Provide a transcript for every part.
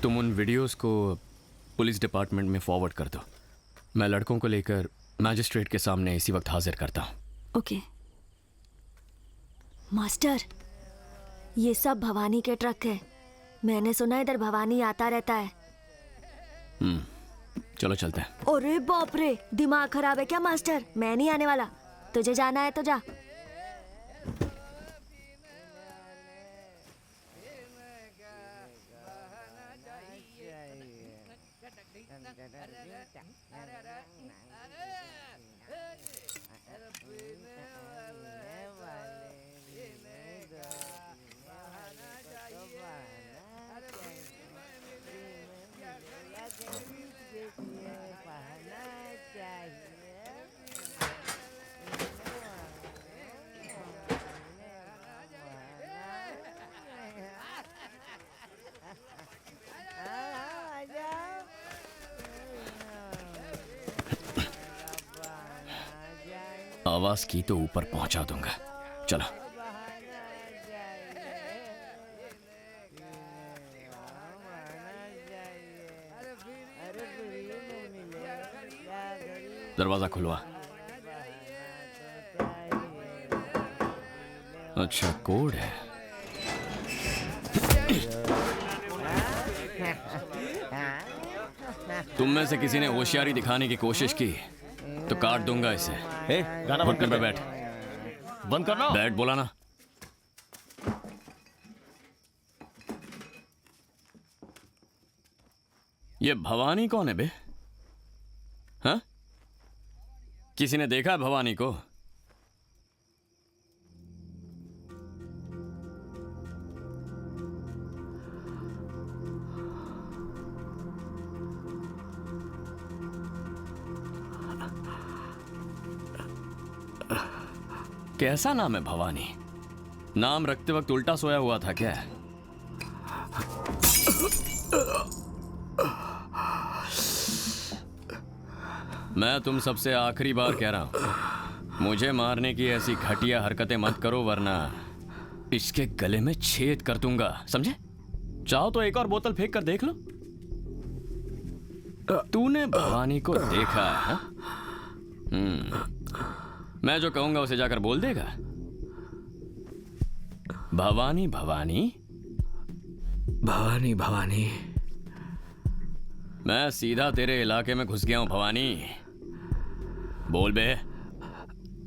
तुम उन वीडियोस को पुलिस डिपार्टमेंट में फॉरवर्ड कर दो। मैं लड़कों को लेकर मैजिस्ट्रेट के सामने इसी वक्त हाजिर करता हूँ। ओके। मास्टर, ये सब भवानी के ट्रक है। मैंने सुना इधर भवानी आता रहता है। चलो चलते हैं। अरे बाप रे, दिमाग खराब है क्या मास्टर? मैं नहीं आने वाला। तुझे जाना है तो जा। आवाज की तो ऊपर पहुंचा दूंगा। चलो। दरवाजा खुलवा। अच्छा, कोड है। तुम में से किसी ने होशियारी दिखाने की कोशिश की तो काट दूंगा इसे। गाना बंद कर पे बैठ। बंद करना। बैठ बोला ना। ये भवानी कौन है बे? हाँ? किसी ने देखा है भवानी को? कैसा नाम है भवानी? नाम रखते वक्त उल्टा सोया हुआ था क्या? मैं तुम सबसे आखिरी बार कह रहा हूं, मुझे मारने की ऐसी घटिया हरकतें मत करो वरना इसके गले में छेद कर दूंगा, समझे? चाहो तो एक और बोतल फेंक कर देख लो। तूने भवानी को देखा है? मैं जो कहूंगा उसे जाकर बोल देगा। भवानी भवानी भवानी भवानी। मैं सीधा तेरे इलाके में घुस गया हूं भवानी। बोल बे।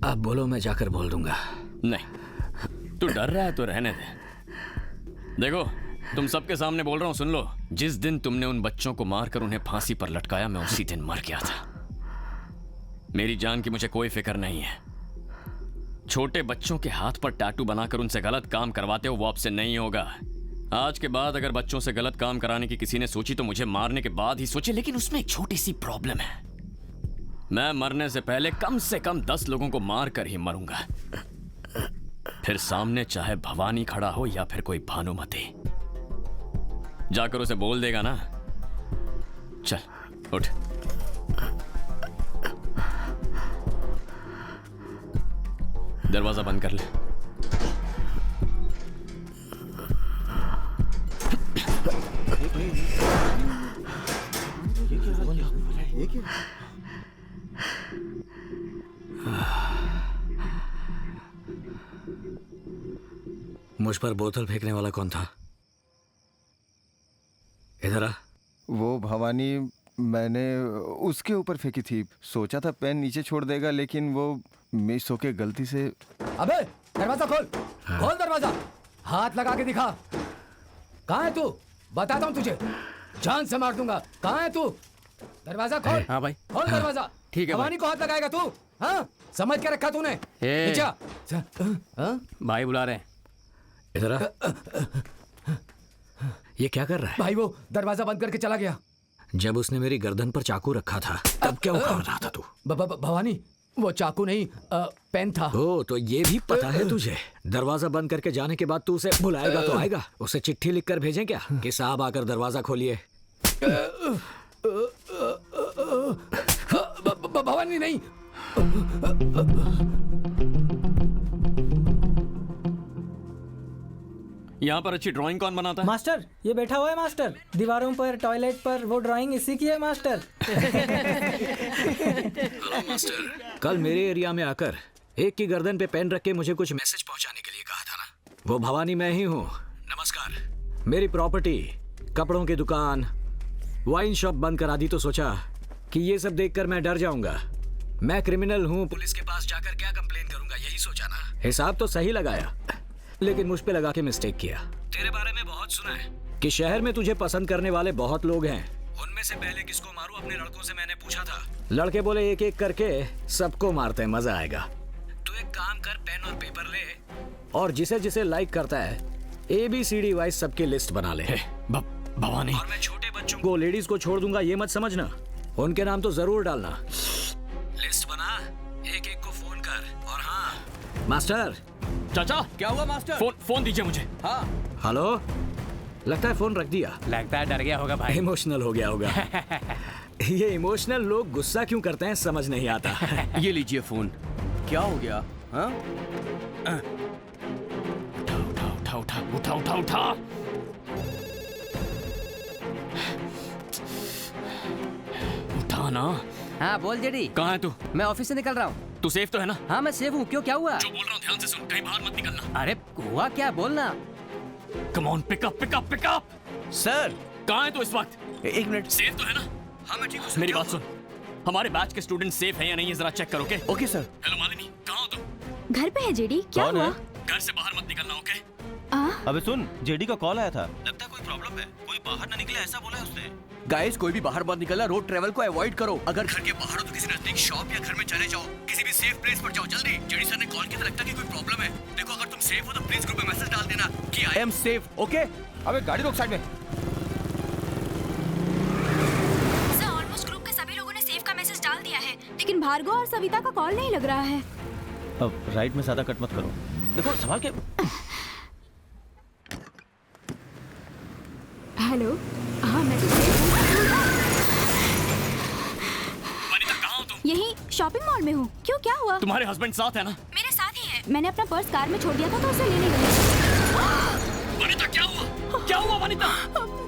अब बोलो, मैं जाकर बोल दूंगा। नहीं, तू डर रहा है तो रहने दे। देखो, तुम सबके सामने बोल रहा हूं, सुन लो। जिस दिन तुमने उन बच्चों को मारकर उन्हें फांसी पर लटकाया, मैं उसी दिन मर गया था। मेरी जान की मुझे कोई फिक्र नहीं है। छोटे बच्चों के हाथ पर टैटू बनाकर उनसे गलत काम करवाते हो, वो अब से नहीं होगा। आज के बाद अगर बच्चों से गलत काम कराने की किसी ने सोची तो मुझे मारने के बाद ही सोचे, लेकिन उसमें एक छोटी सी प्रॉब्लम है। मैं मरने से पहले कम से कम 10 लोगों को मार कर ही मरूंगा। फिर सामने चाहे भवानी खड़ा हो या फिर कोई भानुमति। जाकर उसे बोल देगा ना। चल उठ। दरवाजा बंद कर ले। मुझ पर बोतल फेंकने वाला कौन था? इधर आ। वो भवानी, मैंने उसके ऊपर फेंकी थी। सोचा था पेन नीचे छोड़ देगा, लेकिन वो मिस होके गलती से। अबे दरवाजा खोल। खोल दरवाजा। हाथ लगा के दिखा। कहाँ है तू? बताता हूँ तुझे, जान से मार दूंगा। कहाँ है तू? दरवाजा खोल। हाँ भाई, खोल दरवाजा। ठीक है भवानी को हाथ लगाएगा तू? हाँ, समझ के रखा तूने? भाई बुला रहे हैं। इधर आ। ये क्या कर रहा है? भाई वो दरवाजा बंद करके चला गया। जब उसने मेरी गर्दन पर चाकू रखा था तब क्या उखाड़ रहा था तू? भवानी, वो चाकू नहीं, पेन था। ओ, तो ये भी पता है तुझे? दरवाजा बंद करके जाने के बाद तू उसे बुलाएगा तो आएगा। उसे चिट्ठी लिखकर भेजें क्या कि साहब आकर दरवाजा खोलिए? भवानी नहीं। यहाँ पर अच्छी ड्राइंग कौन बनाता है? मास्टर ये बैठा हुआ है मास्टर, दीवारों पर टॉयलेट पर वो ड्राइंग इसी की है मास्टर। हेलो मास्टर, कल मेरे एरिया में आकर एक की गर्दन पे पेन रख के मुझे कुछ मैसेज पहुंचाने के लिए कहा था ना, वो भवानी मैं ही हूँ। नमस्कार। मेरी प्रॉपर्टी, कपड़ों की दुकान, वाइन शॉप बंद करा दी तो सोचा कि ये सब देखकर मैं डर जाऊंगा। मैं क्रिमिनल हूँ, पुलिस के पास जाकर क्या कंप्लेन करूंगा, यही सोचा ना। हिसाब तो सही लगाया, लेकिन मुझ पे लगा के मिस्टेक किया। तेरे बारे में बहुत सुना है कि शहर में तुझे पसंद करने वाले बहुत लोग हैं। उनमें से पहले किसको मारूं अपने लड़कों से मैंने पूछा था। लड़के बोले एक एक करके सबको मारते हैं, मजा आएगा। तू एक काम कर, पेन और पेपर ले और जिसे जिसे लाइक करता है ABCD वाइज सबकी लिस्ट बना ले। भवानी, और मैं छोटे बच्चों को, लेडीज को छोड़ दूंगा ये मत समझना, उनके नाम तो जरूर डालना। लिस्ट बना, एक एक को फोन कर। और हाँ मास्टर। चाचा क्या हुआ मास्टर? फोन दीजिए मुझे। हाँ हेलो, लगता है फोन रख दिया। लगता है डर गया होगा भाई। इमोशनल हो गया होगा। ये इमोशनल लोग गुस्सा क्यों करते हैं समझ नहीं आता। ये लीजिए फोन। क्या हो गया? हाँ उठा उठा उठा उठा उठा। उठा ना। हाँ बोल जेडी। कहाँ है तू? मैं ऑफिस से निकल रहा हूँ। तू सेफ तो है ना? हाँ मैं सेफ हूँ। क्यों, क्या हुआ? जो बोल रहा हूँ ध्यान से सुन, कहीं बाहर मत निकलना। अरे हुआ क्या, बोलना। Come on, pickup pickup pickup. Sir कहाँ है तू इस वक्त? एक मिनट। सेफ तो है ना? हाँ मैं ठीक हूँ। मेरी बात सुन, हमारे बैच के स्टूडेंट सेफ है या नहीं ये जरा चेक करो। Okay sir. हेलो मालिनी, कहाँ हो तुम? घर पे है जेडी, क्या कौन हुआ? है? घर से बाहर मत निकलना, ओके? अबे सुन, जेडी का कॉल आया था। लगता है कोई प्रॉब्लम है, कोई बाहर ना निकले ऐसा बोला है उसने। गाइस कोई भी बाहर मत निकलना, रोड ट्रेवल को अवॉइड करो। अगर घर के बाहर हो तो किसी नजदीक शॉप या घर में चले जाओ, किसी भी सेफ प्लेस पर जाओ जल्दी। जेडी सर ने कॉल किया था, लगता है कि कोई प्रॉब्लम है। देखो अगर तुम सेफ हो तो प्लीज ग्रुप में मैसेज डाल देना कि आई एम सेफ। ओके अबे गाड़ी रोक साइड में। सर ऑलमोस्ट ग्रुप के सभी लोगों ने सेफ का मैसेज डाल दिया है, लेकिन भार्गव और सविता का कॉल नहीं लग रहा है। अब राइट में ज्यादा कट मत करो, देखो संभाल के। हेलो, हाँ मैं तो सेफ हूँ। वनिता, कहाँ हो तुम? यही शॉपिंग मॉल में हूँ। क्यों, क्या हुआ? तुम्हारे हस्बैंड साथ है ना? मेरे साथ ही है। मैंने अपना पर्स कार में छोड़ दिया था तो उसे लेने गई। वनिता क्या हुआ? क्या हुआ वनिता?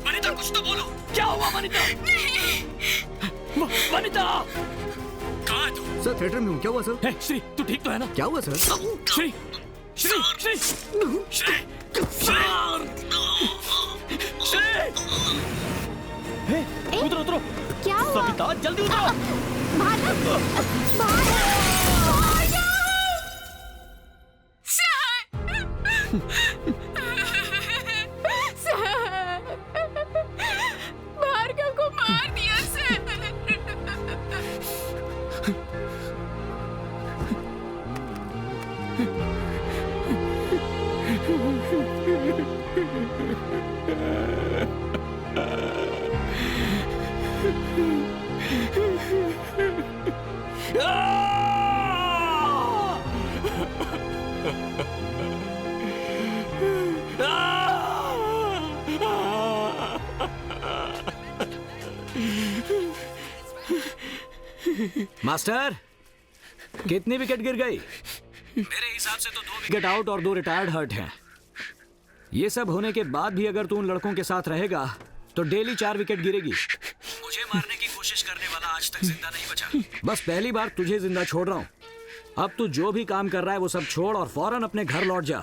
वनिता कुछ तो बोलो, क्या हुआ वनिता? वनिता कहाँ है तू? सर थिएटर में हूँ। क्या हुआ सर? हे श्री, तू ठीक तो है ना? क्या हुआ सर? श्री श्री श्री श्री उतरो उतरो। क्या हुआ? सविता जल्दी उतरो। भार्गव, भार्गव को मार दिया सर। मास्टर, कितनी विकेट गिर गई? मेरे हिसाब से तो 2 विकेट आउट और 2 रिटायर्ड हर्ट हैं। ये सब होने के बाद भी अगर तू उन लड़कों के साथ रहेगा तो डेली 4 विकेट गिरेगी। मुझे मारने की कोशिश करने वाला आज तक जिंदा नहीं बचा। बस पहली बार तुझे जिंदा छोड़ रहा हूँ। अब तू जो भी काम कर रहा है वो सब छोड़ और फौरन अपने घर लौट जा,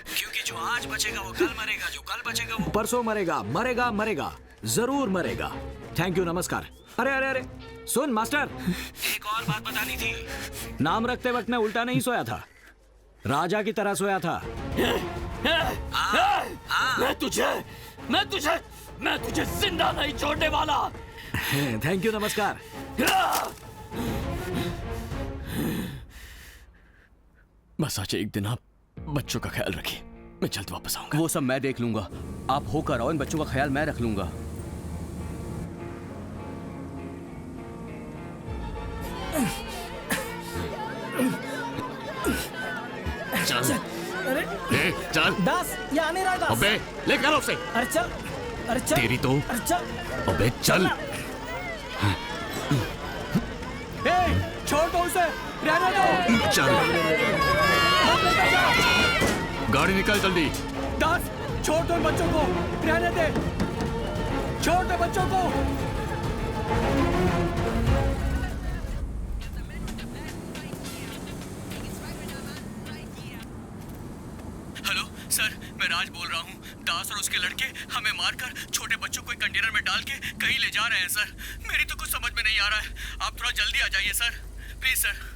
क्योंकि जो आज बचेगा वो कल मरेगा, जो कल बचेगा वो परसों मरेगा। मरेगा मरेगा, जरूर मरेगा। थैंक यू, नमस्कार। अरे अरे अरे सुन मास्टर, एक और बात बतानी थी। नाम रखते वक्त मैं उल्टा नहीं सोया था, राजा की तरह सोया था। मैं तुझे जिंदा नहीं छोड़ने वाला। थैंक यू, नमस्कार। बस आज एक दिन आप बच्चों का ख्याल रखिए, मैं जल्द वापस आऊंगा। वो सब मैं देख लूंगा, आप होकर आओ, इन बच्चों का ख्याल मैं रख लूंगा। चल चल। दास ये आने रहा दास। अबे ले कर उसे। अरे चल, अरे चल। तेरी तो। अरे चल। अबे चल। छोड़ दो उसे, रहने दो। चल, गाड़ी निकाल जल्दी। दास छोड़ दो बच्चों को, रहने दे, छोड़ दो बच्चों को। हेलो सर, मैं राज बोल रहा हूँ। दास और उसके लड़के हमें मारकर छोटे बच्चों को एक कंटेनर में डाल के कहीं ले जा रहे हैं सर। मेरी तो कुछ समझ में नहीं आ रहा है। आप थोड़ा जल्दी आ जाइए सर, प्लीज सर।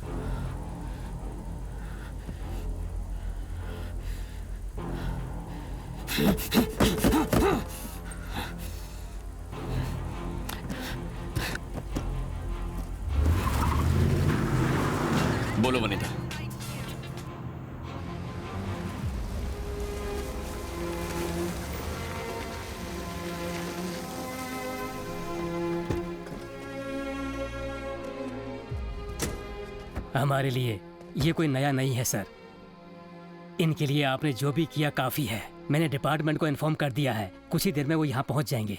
बोलो वनिता। हमारे लिए ये कोई नया नहीं है सर। इनके लिए आपने जो भी किया काफी है। मैंने डिपार्टमेंट को इन्फॉर्म कर दिया है, कुछ ही देर में वो यहाँ पहुँच जाएंगे।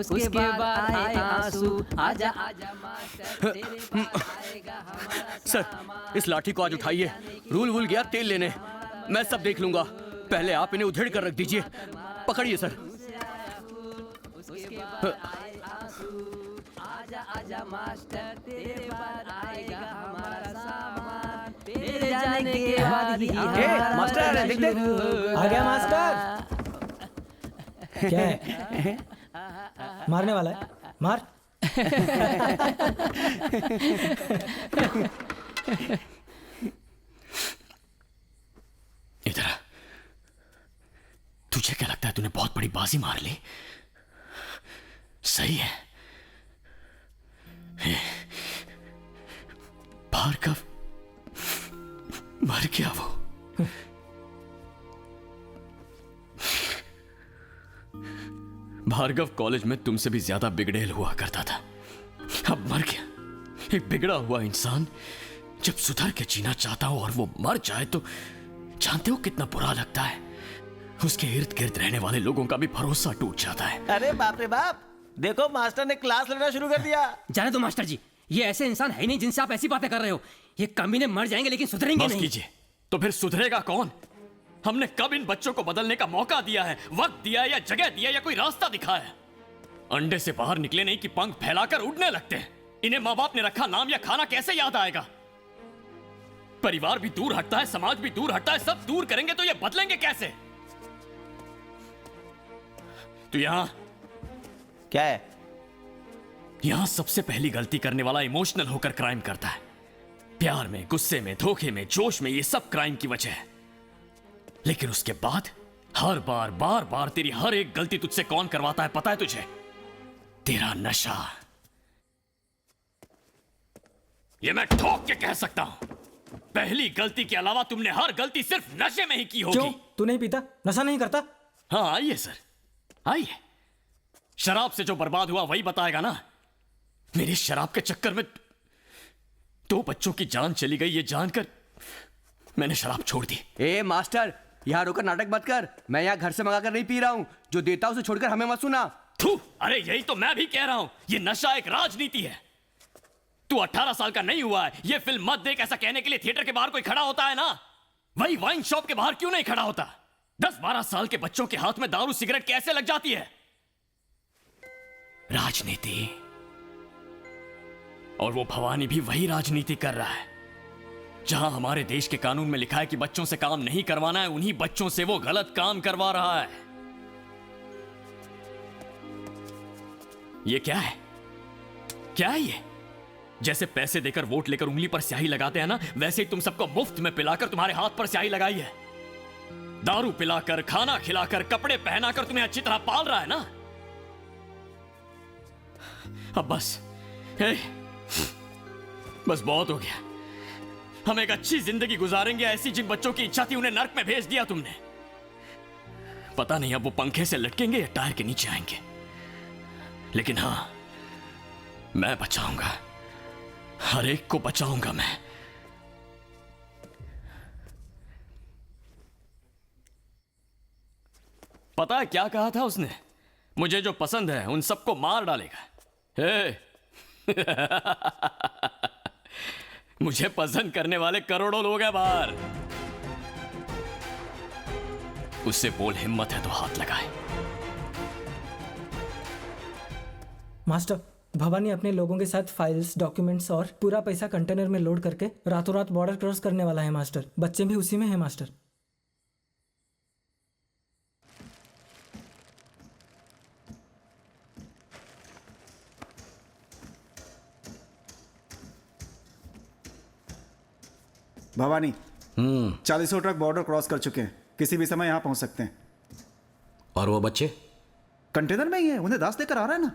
उसके बाद आए आंसू, आजा आजा मास्टर, तेरे पास आएगा हमारा सर, इस लाठी को आज उठाइए। रूल वूल गया तेल लेने, मैं सब देख लूंगा। पहले आप इन्हें उधेड़ कर रख दीजिए। पकड़िए सर। आजा आजा मास्टर, तेरे पास आएगा हमारा सामान, तेरे जाने के बाद ही मास्टर, देख देख। आ गया मास्टर। क्या है? मारने वाला है? मार। इधर आ। तुझे क्या लगता है तूने बहुत बड़ी बाजी मार ली? सही है। भार्गव मर गया वो। भार्गव कॉलेज में तुमसे भी ज्यादा बिगड़ेल हुआ करता था, अब मर गया। एक बिगड़ा हुआ इंसान जब सुधर के जीना चाहता हो और वो मर जाए तो जानते हो कितना बुरा लगता है। उसके इर्द गिर्द रहने वाले लोगों का भी भरोसा टूट जाता है। अरे बाप रे बाप, देखो मास्टर ने क्लास लेना शुरू कर दिया। जाने दो मास्टर जी, ये ऐसे इंसान है ही नहीं जिनसे आप ऐसी बातें कर रहे हो। ये कमीने मर जाएंगे लेकिन सुधरेंगे बस नहीं। कीजिए, तो फिर सुधरेगा कौन? हमने कब इन बच्चों को बदलने का मौका दिया है, वक्त दिया है या जगह दिया या कोई रास्ता दिखाया है? अंडे से बाहर निकले नहीं कि पंख फैलाकर उड़ने लगते हैं। इन्हें माँ बाप ने रखा नाम या खाना कैसे याद आएगा? परिवार भी दूर हटता है, समाज भी दूर हटता है, सब दूर करेंगे तो ये बदलेंगे कैसे? तो यहां क्या है? यहां सबसे पहली गलती करने वाला इमोशनल होकर क्राइम करता है। प्यार में, गुस्से में, धोखे में, जोश में, ये सब क्राइम की वजह है। लेकिन उसके बाद हर बार, बार बार तेरी हर एक गलती तुझसे कौन करवाता है पता है तुझे? तेरा नशा। ये मैं ठोक के कह सकता हूं। पहली गलती के अलावा तुमने हर गलती सिर्फ नशे में ही की होगी। क्यों? तू नहीं पीता? नशा नहीं करता? हाँ आइए सर, आइए। शराब से जो बर्बाद हुआ वही बताएगा ना। मेरी शराब के चक्कर में 2 बच्चों की जान चली गई, ये जानकर मैंने शराब छोड़ दी। ए मास्टर, यहाँ रोकर नाटक मत कर। मैं यहाँ घर से मंगाकर नहीं पी रहा हूँ। जो देता हूँ उसे छोड़कर हमें मत सुना। थू, अरे यही तो मैं भी कह रहा हूं। ये नशा एक राजनीति है। तू 18 साल का नहीं हुआ है, ये फिल्म मत देख ऐसा कहने के लिए थिएटर के बाहर कोई खड़ा होता है ना? वही वाइन शॉप के बाहर क्यों नहीं खड़ा होता? 10-12 साल के बच्चों के हाथ में दारू सिगरेट कैसे लग जाती है? राजनीति। और वो भवानी भी वही राजनीति कर रहा है। जहां हमारे देश के कानून में लिखा है कि बच्चों से काम नहीं करवाना है, उन्हीं बच्चों से वो गलत काम करवा रहा है। ये क्या है? क्या है ये? जैसे पैसे देकर वोट लेकर उंगली पर स्याही लगाते हैं ना, वैसे ही तुम सबको मुफ्त में पिलाकर तुम्हारे हाथ पर स्याही लगाई है। दारू पिलाकर, खाना खिलाकर, कपड़े पहनाकर तुम्हें अच्छी तरह पाल रहा है ना। अब बस बस बहुत हो गया। हम एक अच्छी जिंदगी गुजारेंगे, ऐसी जिन बच्चों की इच्छा थी उन्हें नर्क में भेज दिया तुमने। पता नहीं अब वो पंखे से लटकेंगे या टायर के नीचे आएंगे, लेकिन हां, मैं बचाऊंगा, हर एक को बचाऊंगा मैं। पता है क्या कहा था उसने? मुझे जो पसंद है उन सबको मार डालेगा। मुझे पसंद करने वाले करोड़ों लोग हैं बाहर। उससे बोल हिम्मत है तो हाथ लगाए। मास्टर, भवानी अपने लोगों के साथ फाइल्स, डॉक्यूमेंट्स और पूरा पैसा कंटेनर में लोड करके रातों रात बॉर्डर क्रॉस करने वाला है मास्टर। बच्चे भी उसी में है master. Bhavani 40 truck border cross कर चुके हैं, किसी भी समय यहाँ पहुँच सकते हैं। और वो बच्चे कंटेनर में ही है, उन्हें दास देकर आ रहा है ना।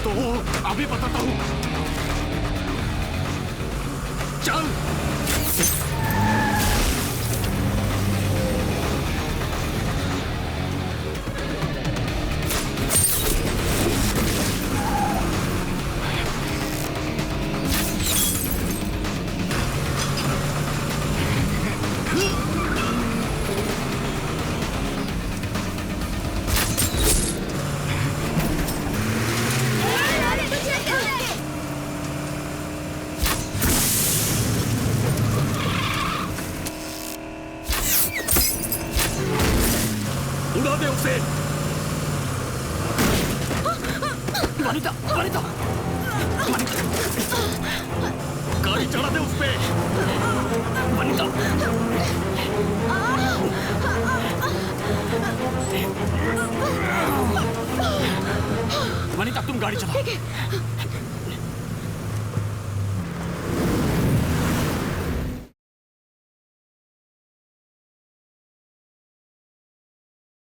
तो अभी बताता हूँ। चल। उड़ा दे उसे। वनिता, वनिता, गाड़ी चढ़ा दे उस पे। वनिता, वनिता तुम गाड़ी चलाओ।